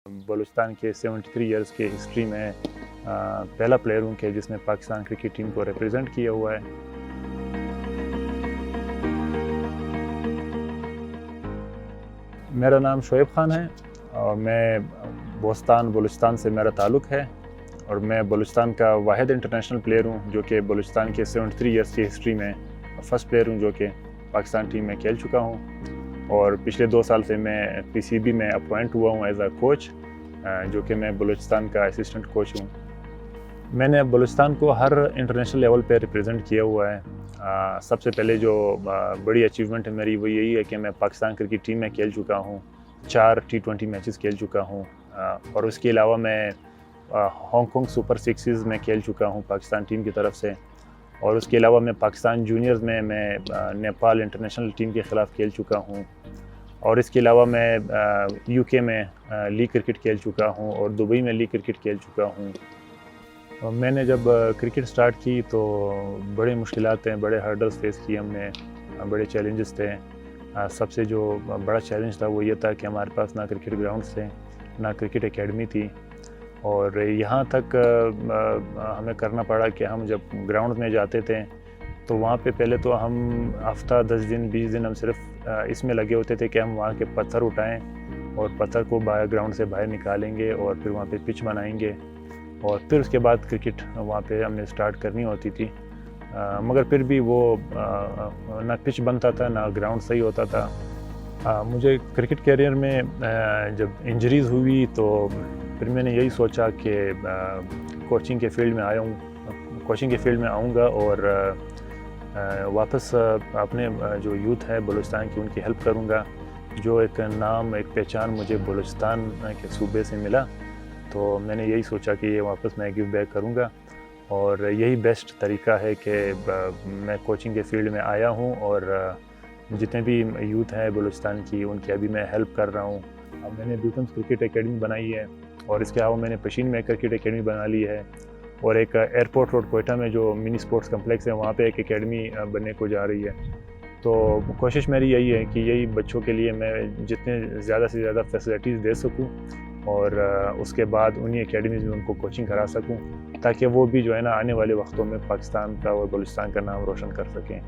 بلوچستان کے 73 ایئرس کے ہسٹری میں پہلا پلیئر ہوں کہ جس نے پاکستان کرکٹ ٹیم کو ریپرزینٹ کیا ہوا ہے۔ میرا نام شعیب خان ہے اور میں بوستان بلوچستان سے میرا تعلق ہے، اور میں بلوچستان کا واحد انٹرنیشنل پلیئر ہوں جو کہ بلوچستان کے 73 ایئرس کی ہسٹری میں فرسٹ پلیئر ہوں جو کہ پاکستان ٹیم میں کھیل چکا ہوں، اور پچھلے 2 سال سے میں PCB میں اپوائنٹ ہوا ہوں ایز اے کوچ، جو کہ میں بلوچستان کا اسسٹنٹ کوچ ہوں۔ میں نے بلوچستان کو ہر انٹرنیشنل لیول پہ ریپرزینٹ کیا ہوا ہے۔ سب سے پہلے جو بڑی اچیومنٹ ہے میری وہ یہی ہے کہ میں پاکستان کرکٹ ٹیم میں کھیل چکا ہوں، 4 T20 میچز کھیل چکا ہوں، اور اس کے علاوہ میں ہانگ کانگ سپر سکسز میں کھیل چکا ہوں پاکستان ٹیم کی طرف سے، اور اس کے علاوہ میں پاکستان جونیئرز میں نیپال انٹرنیشنل ٹیم کے خلاف کھیل چکا ہوں، اور اس کے علاوہ میں UK میں لیگ کرکٹ کھیل چکا ہوں اور دبئی میں لیگ کرکٹ کھیل چکا ہوں۔ میں نے جب کرکٹ سٹارٹ کی تو بڑے مشکلات ہیں، بڑے ہرڈلز فیس کیے ہم نے، بڑے چیلنجز تھے۔ سب سے جو بڑا چیلنج تھا وہ یہ تھا کہ ہمارے پاس نہ کرکٹ گراؤنڈز تھے، نہ کرکٹ اکیڈمی تھی، اور یہاں تک ہمیں کرنا پڑا کہ ہم جب گراؤنڈ میں جاتے تھے تو وہاں پہ پہلے تو ہم ہفتہ 10 دن 20 دن ہم صرف اس میں لگے ہوتے تھے کہ ہم وہاں کے پتھر اٹھائیں اور پتھر کو گراؤنڈ سے باہر نکالیں گے اور پھر وہاں پہ پچ بنائیں گے، اور پھر اس کے بعد کرکٹ وہاں پہ ہم نے سٹارٹ کرنی ہوتی تھی۔ مگر پھر بھی وہ نہ پچ بنتا تھا نہ گراؤنڈ صحیح ہوتا تھا۔ مجھے کرکٹ کیریئر میں جب انجریز ہوئی تو پھر میں نے یہی سوچا کہ کوچنگ کے فیلڈ میں آؤں گا اور واپس اپنے جو یوتھ ہے بلوچستان کی ان کی ہیلپ کروں گا۔ جو ایک نام ایک پہچان مجھے بلوچستان کے صوبے سے ملا، تو میں نے یہی سوچا کہ یہ واپس میں گیو بیک کروں گا، اور یہی بیسٹ طریقہ ہے کہ میں کوچنگ کے فیلڈ میں آیا ہوں اور جتنے بھی یوتھ ہیں بلوچستان کی ان کی ابھی میں ہیلپ کر رہا ہوں۔ اب میں نے بیوٹمس کرکٹ اکیڈمی بنائی ہے، اور اس کے علاوہ میں نے پشین میں کرکٹ اکیڈمی بنا لی ہے، اور ایک ایئرپورٹ روڈ کوئٹہ میں جو منی سپورٹس کمپلیکس ہے وہاں پہ ایک اکیڈمی بننے کو جا رہی ہے۔ تو کوشش میری یہی ہے کہ یہی بچوں کے لیے میں جتنے زیادہ سے زیادہ فیسلٹیز دے سکوں، اور اس کے بعد انہی اکیڈمیز میں ان کو کوچنگ کرا سکوں، تاکہ وہ بھی جو ہے نا آنے والے وقتوں میں پاکستان کا اور بلوچستان کا نام روشن کر سکیں۔